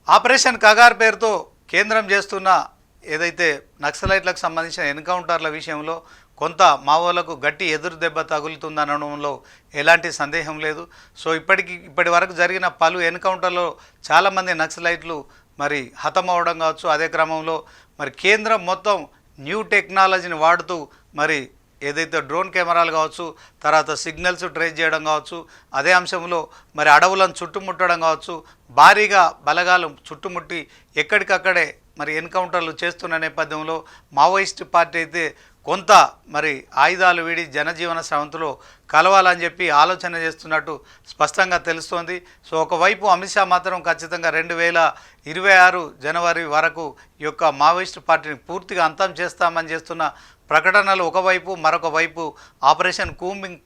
Operation Kagar పేరుతో కేంద్రం చేస్తున్న ఏదైతే నక్సలైట్లకు సంబంధించిన ఎన్కౌంటర్ల విషయంలో కొంత మావోలకు గట్టి ఎదురు దెబ్బ తగులుతుందనడంలో ఎలాంటి సందేహం లేదు. సో ఇప్పటి వరకు జరిగిన పలు ఎన్కౌంటర్లో చాలామంది నక్సలైట్లు మరి హతమవడం కావచ్చు. అదే క్రమంలో మరి కేంద్రం మొత్తం న్యూ టెక్నాలజీని వాడుతూ మరి ఏదైతే డ్రోన్ కెమెరాలు కావచ్చు, తర్వాత సిగ్నల్స్ ట్రేస్ చేయడం కావచ్చు, అదే అంశంలో మరి అడవులను చుట్టుముట్టడం కావచ్చు, భారీగా బలగాలు చుట్టుముట్టి ఎక్కడికక్కడే మరి ఎన్కౌంటర్లు చేస్తున్న నేపథ్యంలో మావోయిస్ట్ పార్టీ అయితే కొంత మరి ఆయుధాలు వీడి జనజీవన స్రవంతిలో కలవాలని చెప్పి ఆలోచన చేస్తున్నట్టు స్పష్టంగా తెలుస్తోంది. సో ఒకవైపు అమిత్ షా మాత్రం ఖచ్చితంగా 2026 జనవరి వరకు ఈ యొక్క మావోయిస్ట్ పార్టీని పూర్తిగా అంతం చేస్తామని చేస్తున్న ప్రకటనలు ఒకవైపు, మరొక వైపు ఆపరేషన్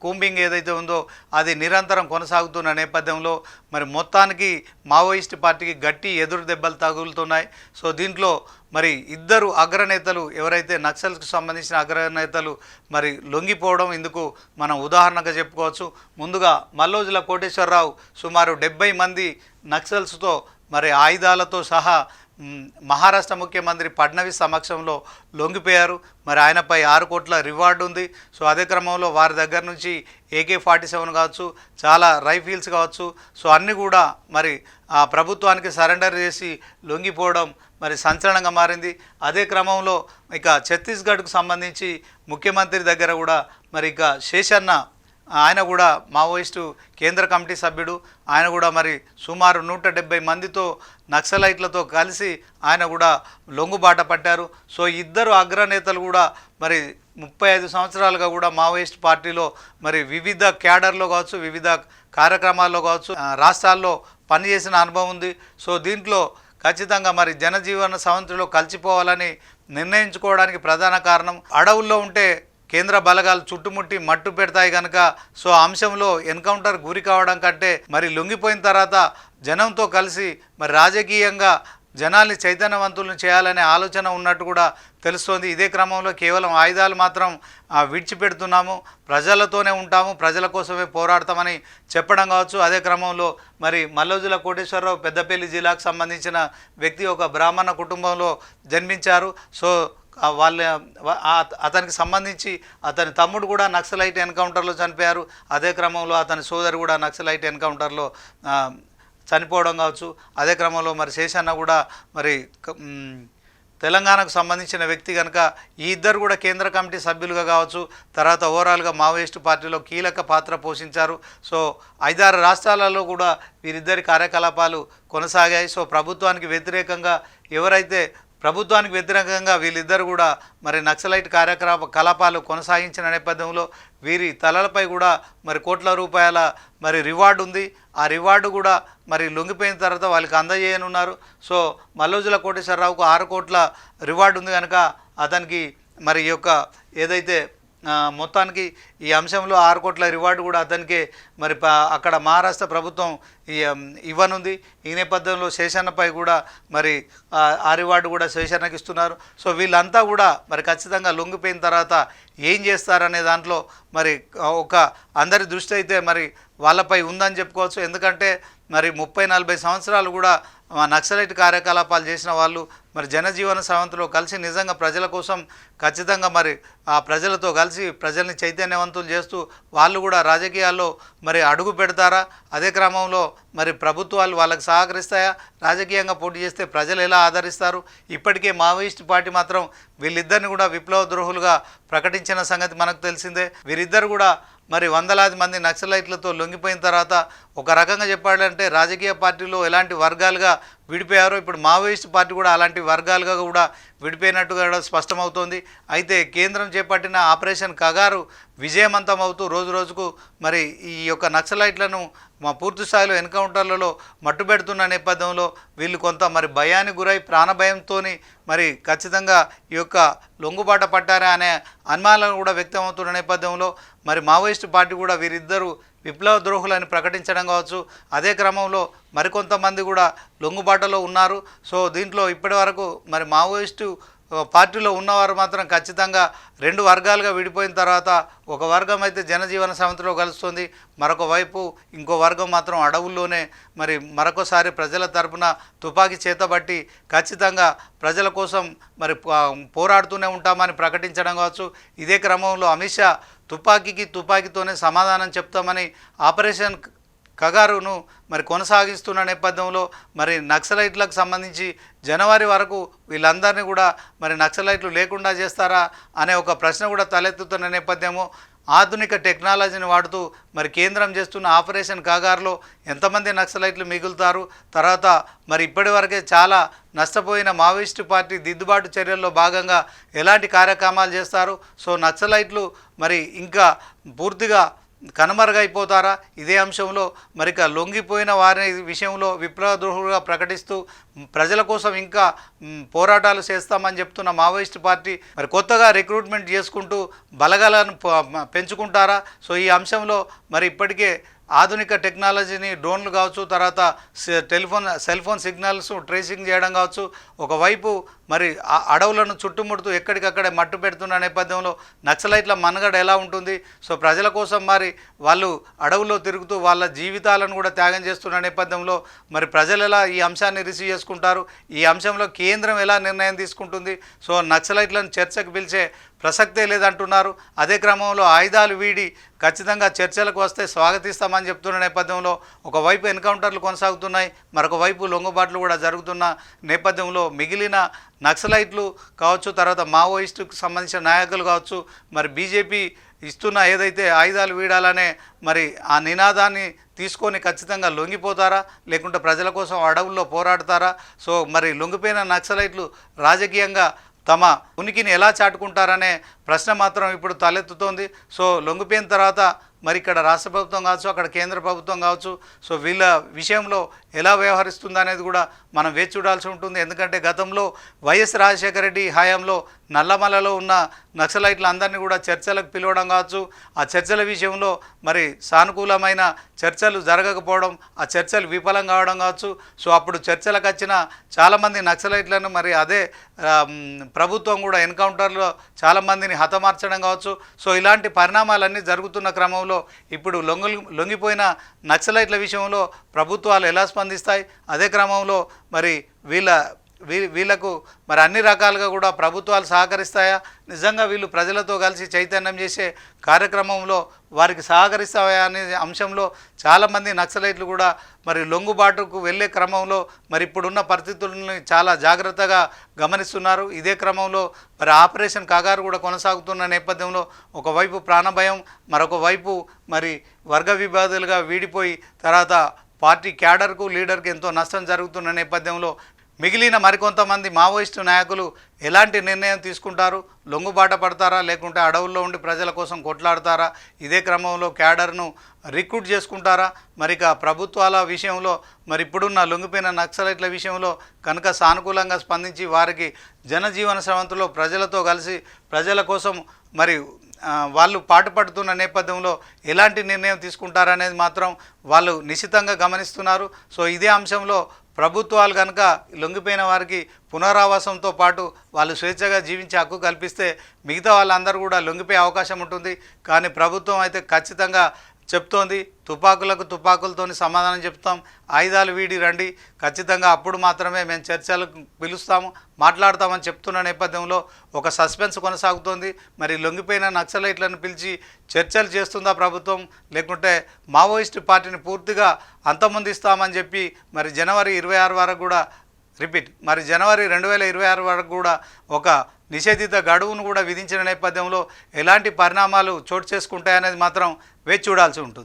కూంబింగ్ ఏదైతే ఉందో అది నిరంతరం కొనసాగుతున్న నేపథ్యంలో మరి మొత్తానికి మావోయిస్ట్ పార్టీకి గట్టి ఎదురు దెబ్బలు తగులుతున్నాయి. సో దీంట్లో మరి ఇద్దరు అగ్రనేతలు ఎవరైతే నక్సల్స్కి సంబంధించిన అగ్రనేతలు మరి లొంగిపోవడం ఇందుకు మనం ఉదాహరణగా చెప్పుకోవచ్చు. ముందుగా మల్లోజుల కోటేశ్వరరావు సుమారు 70 మంది నక్సల్స్తో మరి ఆయుధాలతో సహా మహారాష్ట్ర ముఖ్యమంత్రి ఫడ్నవీస్ సమక్షంలో లొంగిపోయారు. మరి ఆయనపై 6 కోట్ల రివార్డు ఉంది. సో అదే క్రమంలో వారి దగ్గర నుంచి AK-47 కావచ్చు, చాలా రైఫిల్స్ కావచ్చు, సో అన్నీ కూడా మరి ఆ ప్రభుత్వానికి సరెండర్ చేసి లొంగిపోవడం మరి సంచలనంగా మారింది. అదే క్రమంలో ఇక ఛత్తీస్గఢ్కు సంబంధించి ముఖ్యమంత్రి దగ్గర కూడా మరి ఇక శేషన్న ఆయన కూడా మావోయిస్టు కేంద్ర కమిటీ సభ్యుడు. ఆయన కూడా మరి సుమారు 170 మందితో నక్సలైట్లతో కలిసి ఆయన కూడా లొంగుబాట పట్టారు. సో ఇద్దరు అగ్రనేతలు కూడా మరి 35 సంవత్సరాలుగా కూడా మావోయిస్ట్ పార్టీలో మరి వివిధ క్యాడర్లో కావచ్చు, వివిధ కార్యక్రమాల్లో కావచ్చు, రాష్ట్రాల్లో పనిచేసిన అనుభవం ఉంది. సో దీంట్లో ఖచ్చితంగా మరి జనజీవన స్రవంతిలో కలిసిపోవాలని నిర్ణయించుకోవడానికి ప్రధాన కారణం అడవుల్లో ఉంటే కేంద్ర బలగాలు చుట్టుముట్టి మట్టు పెడతాయి కనుక సో అంశంలో ఎన్కౌంటర్ గురి కావడం కంటే మరి లొంగిపోయిన తర్వాత జనంతో కలిసి మరి రాజకీయంగా జనాల్ని చైతన్యవంతులను చేయాలనే ఆలోచన ఉన్నట్టు కూడా తెలుస్తోంది. ఇదే క్రమంలో కేవలం ఆయుధాలు మాత్రం విడిచిపెడుతున్నాము, ప్రజలతోనే ఉంటాము, ప్రజల కోసమే పోరాడతామని చెప్పడం కావచ్చు. అదే క్రమంలో మరి మల్లోజుల కోటేశ్వరరావు పెద్దపల్లి జిల్లాకు సంబంధించిన వ్యక్తి, ఒక బ్రాహ్మణ కుటుంబంలో జన్మించారు. సో అతనికి సంబంధించి అతని తమ్ముడు కూడా నక్సలైట్ ఎన్కౌంటర్లో చనిపోయారు. అదే క్రమంలో అతని సోదరు కూడా నక్సలైట్ ఎన్కౌంటర్లో చనిపోవడం కావచ్చు. అదే క్రమంలో మరి శేషన్న కూడా మరి తెలంగాణకు సంబంధించిన వ్యక్తి కనుక ఈ ఇద్దరు కూడా కేంద్ర కమిటీ సభ్యులుగా కావచ్చు, తర్వాత ఓవరాల్గా మావోయిస్టు పార్టీలో కీలక పాత్ర పోషించారు. సో 5-6 రాష్ట్రాలలో కూడా వీరిద్దరి కార్యకలాపాలు కొనసాగాయి. సో ప్రభుత్వానికి వ్యతిరేకంగా వీళ్ళిద్దరు కూడా మరి నక్సలైట్ కార్యకలాపాలు కొనసాగించిన నేపథ్యంలో వీరి తలలపై కూడా మరి కోట్ల రూపాయల మరి రివార్డు ఉంది. ఆ రివార్డు కూడా మరి లొంగిపోయిన తర్వాత వాళ్ళకి అందజేయనున్నారు. సో మల్లోజుల కోటేశ్వరరావుకు 6 కోట్ల రివార్డు ఉంది కనుక అతనికి మరి ఈ యొక్క ఏదైతే మొత్తానికి ఈ అంశంలో 6 కోట్ల రివార్డు కూడా అతనికే మరి అక్కడ మహారాష్ట్ర ప్రభుత్వం ఇవ్వనుంది. ఈ నేపథ్యంలో శేషన్నపై కూడా మరి ఆ రివార్డు కూడా శేషన్నకి ఇస్తున్నారు. సో వీళ్ళంతా కూడా మరి ఖచ్చితంగా లొంగిపోయిన తర్వాత ఏం చేస్తారనే దాంట్లో మరి ఒక అందరి దృష్టి అయితే మరి వాళ్ళపై ఉందని చెప్పుకోవచ్చు. ఎందుకంటే మరి 30-40 సంవత్సరాలు కూడా నక్సలైట్ కార్యకలాపాలు చేసిన వాళ్ళు మరి జనజీవన స్రవంతిలో కలిసి నిజంగా ప్రజల కోసం ఖచ్చితంగా మరి ఆ ప్రజలతో కలిసి ప్రజల్ని చైతన్యవంతులు చేస్తూ వాళ్ళు కూడా రాజకీయాల్లో మరి అడుగు పెడతారా? అదే క్రమంలో మరి ప్రభుత్వాలు వాళ్ళకి సహకరిస్తాయా? రాజకీయంగా పోటీ చేస్తే ప్రజలు ఎలా ఆదరిస్తారు? ఇప్పటికే మావోయిస్ట్ పార్టీ మాత్రం వీళ్ళిద్దరిని కూడా విప్లవ ద్రోహులుగా ప్రకటించిన సంగతి మనకు తెలిసిందే. వీరిద్దరు కూడా మరి వందలాది మంది నక్సలైట్లతో లొంగిపోయిన తర్వాత ఒక రకంగా చెప్పాలంటే రాజకీయ పార్టీలో ఎలాంటి వర్గాలుగా విడిపోయారో ఇప్పుడు మావోయిస్ట్ పార్టీ కూడా అలాంటి వర్గాలుగా కూడా విడిపోయినట్టుగా స్పష్టమవుతోంది. అయితే కేంద్రం చేపట్టిన ఆపరేషన్ కగారు విజయవంతం అవుతూ రోజు రోజుకు మరి ఈ యొక్క నక్సలైట్లను పూర్తి స్థాయిలో ఎన్కౌంటర్లలో మట్టుబెడుతున్న నేపథ్యంలో వీళ్ళు కొంత మరి భయానికి గురై ప్రాణభయంతో మరి ఖచ్చితంగా ఈ యొక్క లొంగుబాట పట్టారా అనే అనుమానాలు కూడా వ్యక్తం అవుతున్న నేపథ్యంలో మరి మావోయిస్టు పార్టీ కూడా వీరిద్దరూ విప్లవ ద్రోహులని ప్రకటించడం కావచ్చు. అదే క్రమంలో మరికొంతమంది కూడా లొంగుబాటలో ఉన్నారు. సో దీంట్లో ఇప్పటి వరకు మరి మావోయిస్టు పార్టీలో ఉన్నవారు మాత్రం ఖచ్చితంగా రెండు వర్గాలుగా విడిపోయిన తర్వాత ఒక వర్గం అయితే జనజీవన సమితిలో కలుస్తుంది, మరొక వైపు ఇంకో వర్గం మాత్రం అడవుల్లోనే మరి మరొకసారి ప్రజల తరపున తుపాకీ చేతబట్టి ఖచ్చితంగా ప్రజల కోసం మరి పోరాడుతూనే ఉంటామని ప్రకటించడం కావచ్చు. ఇదే క్రమంలో అమిత్ షా తుపాకీతోనే సమాధానం చెప్తామని ఆపరేషన్ కగారును మరి కొనసాగిస్తున్న నేపథ్యంలో మరి నక్సలైట్లకు సంబంధించి జనవరి వరకు వీళ్ళందరినీ కూడా మరి నక్సలైట్లు లేకుండా చేస్తారా అనే ఒక ప్రశ్న కూడా తలెత్తుతున్న నేపథ్యము. ఆధునిక టెక్నాలజీని వాడుతూ మరి కేంద్రం చేస్తున్న ఆపరేషన్ కాగారులో ఎంతమంది నక్సలైట్లు మిగులుతారు, తర్వాత మరి ఇప్పటి వరకే చాలా నష్టపోయిన మావోయిస్టు పార్టీ దిద్దుబాటు చర్యల్లో భాగంగా ఎలాంటి కార్యక్రమాలు చేస్తారు, సో నక్సలైట్లు మరి ఇంకా పూర్తిగా కనుమరుగైపోతారా, ఇదే అంశంలో మరిక లొంగిపోయిన వారి విషయంలో విప్లవద్రోహులుగా ప్రకటిస్తూ ప్రజల కోసం ఇంకా పోరాటాలు చేస్తామని చెప్తున్న మావోయిస్టు పార్టీ మరి కొత్తగా రిక్రూట్మెంట్ చేసుకుంటూ బలగాలను పెంచుకుంటారా. సో ఈ అంశంలో మరి ఇప్పటికే ఆధునిక టెక్నాలజీని డ్రోన్లు కావచ్చు, తర్వాత సెల్ ఫోన్ సిగ్నల్స్ ట్రేసింగ్ చేయడం కావచ్చు, ఒకవైపు మరి అడవులను చుట్టుముడుతూ ఎక్కడికక్కడే మట్టు పెడుతున్న నేపథ్యంలో నక్సలైట్ల మనుగడ ఎలా ఉంటుంది, సో ప్రజల కోసం మరి వాళ్ళు అడవుల్లో తిరుగుతూ వాళ్ళ జీవితాలను కూడా త్యాగం చేస్తున్న నేపథ్యంలో మరి ప్రజలు ఎలా ఈ అంశాన్ని రిసీవ్ చేసుకుంటారు, ఈ అంశంలో కేంద్రం ఎలా నిర్ణయం తీసుకుంటుంది, సో నక్సలైట్లను చర్చకు పిలిచే ప్రసక్తే లేదంటున్నారు. అదే క్రమంలో ఆయుధాలు వీడి ఖచ్చితంగా చర్చలకు వస్తే స్వాగతిస్తామని చెప్తున్న నేపథ్యంలో ఒకవైపు ఎన్కౌంటర్లు కొనసాగుతున్నాయి, మరొక వైపు లొంగుబాట్లు కూడా జరుగుతున్న నేపథ్యంలో మిగిలిన నక్సలైట్లు కావచ్చు, తర్వాత మావోయిస్టుకు సంబంధించిన నాయకులు కావచ్చు, మరి బీజేపీ ఇస్తున్న ఏదైతే ఆయుధాలు వీడాలనే మరి ఆ నినాదాన్ని తీసుకొని ఖచ్చితంగా లొంగిపోతారా, లేకుంటే ప్రజల కోసం అడవుల్లో పోరాడతారా. సో మరి లొంగిపోయిన నక్సలైట్లు రాజకీయంగా తమ ఉనికిని ఎలా చాటుకుంటారనే ప్రశ్న మాత్రం ఇప్పుడు తలెత్తుతోంది. సో లొంగిపోయిన తర్వాత మరి ఇక్కడ రాష్ట్ర ప్రభుత్వం కావచ్చు, అక్కడ కేంద్ర ప్రభుత్వం కావచ్చు, సో వీళ్ళ విషయంలో ఎలా వ్యవహరిస్తుంది అనేది కూడా మనం వేచి చూడాల్సి ఉంటుంది. ఎందుకంటే గతంలో వైఎస్ రాజశేఖర రెడ్డి హయాంలో నల్లమలలో ఉన్న నక్సలైట్లు అందరినీ కూడా చర్చలకు పిలవడం కావచ్చు, ఆ చర్చల విషయంలో మరి సానుకూలమైన చర్చలు జరగకపోవడం, ఆ చర్చలు విఫలం కావడం కావచ్చు. సో అప్పుడు చర్చలకు వచ్చిన చాలామంది నక్సలైట్లను మరి అదే ప్రభుత్వం కూడా ఎన్కౌంటర్లో చాలామందిని హతమార్చడం కావచ్చు. సో ఇలాంటి పరిణామాలన్నీ జరుగుతున్న క్రమంలో ఇప్పుడు లొంగిపోయిన నక్సలైట్ల విషయంలో ప్రభుత్వాలు ఎలా స్పందిస్తాయి, అదే క్రమంలో మరి వీళ్ళకు మరి అన్ని రకాలుగా కూడా ప్రభుత్వాలు సహకరిస్తాయా, నిజంగా వీళ్ళు ప్రజలతో కలిసి చైతన్యం చేసే కార్యక్రమంలో వారికి సహకరిస్తాయా అనే అంశంలో చాలామంది నక్సలైట్లు కూడా మరి లొంగుబాటుకు వెళ్ళే క్రమంలో మరి ఇప్పుడున్న పరిస్థితులను చాలా జాగ్రత్తగా గమనిస్తున్నారు. ఇదే క్రమంలో మరి ఆపరేషన్ కాగారు కూడా కొనసాగుతున్న నేపథ్యంలో ఒకవైపు ప్రాణభయం, మరొక వైపు మరి వర్గ విభేదాలుగా వీడిపోయి తర్వాత పార్టీ క్యాడర్కు లీడర్కు ఎంతో నష్టం జరుగుతున్న నేపథ్యంలో మిగిలిన మరికొంతమంది మావోయిస్టు నాయకులు ఎలాంటి నిర్ణయం తీసుకుంటారు, లొంగుబాట పడతారా, లేకుంటే అడవుల్లో ఉండి ప్రజల కోసం కొట్లాడతారా, ఇదే క్రమంలో క్యాడర్ను రిక్రూట్ చేసుకుంటారా, మరిక ప్రభుత్వాల విషయంలో మరి ఇప్పుడున్న లొంగిపోయిన నక్సలైట్ల విషయంలో కనుక సానుకూలంగా స్పందించి వారికి జనజీవన స్రవంతిలో ప్రజలతో కలిసి ప్రజల కోసం మరి వాళ్ళు పాటుపడుతున్న నేపథ్యంలో ఎలాంటి నిర్ణయం తీసుకుంటారనేది మాత్రం వాళ్ళు నిశితంగా గమనిస్తున్నారు. సో ఇదే అంశంలో ప్రభుత్వాలు కనుక లొంగిపోయిన వారికి పునరావాసంతో పాటు వాళ్ళు స్వేచ్ఛగా జీవించే హక్కు కల్పిస్తే మిగతా వాళ్ళందరూ కూడా లొంగిపోయే అవకాశం ఉంటుంది. కానీ ప్రభుత్వం అయితే ఖచ్చితంగా చెప్తోంది, తుపాకులతో సమాధానం చెప్తాం, ఆయుధాలు వీడి రండి, ఖచ్చితంగా అప్పుడు మాత్రమే మేము చర్చలకు పిలుస్తాము, మాట్లాడతామని చెప్తున్న నేపథ్యంలో ఒక సస్పెన్స్ కొనసాగుతోంది. మరి లొంగిపోయిన నక్సలైట్లను పిలిచి చర్చలు చేస్తుందా ప్రభుత్వం, లేకుంటే మావోయిస్టు పార్టీని పూర్తిగా అంతమొందిస్తామని చెప్పి మరి జనవరి 26 వరకు కూడా మరి జనవరి 2026 వరకు కూడా ఒక నిషేధిత గడువును కూడా విధించిన నేపథ్యంలో ఎలాంటి పరిణామాలు చోటు చేసుకుంటాయనేది మాత్రం వేచి చూడాల్సి ఉంటుంది.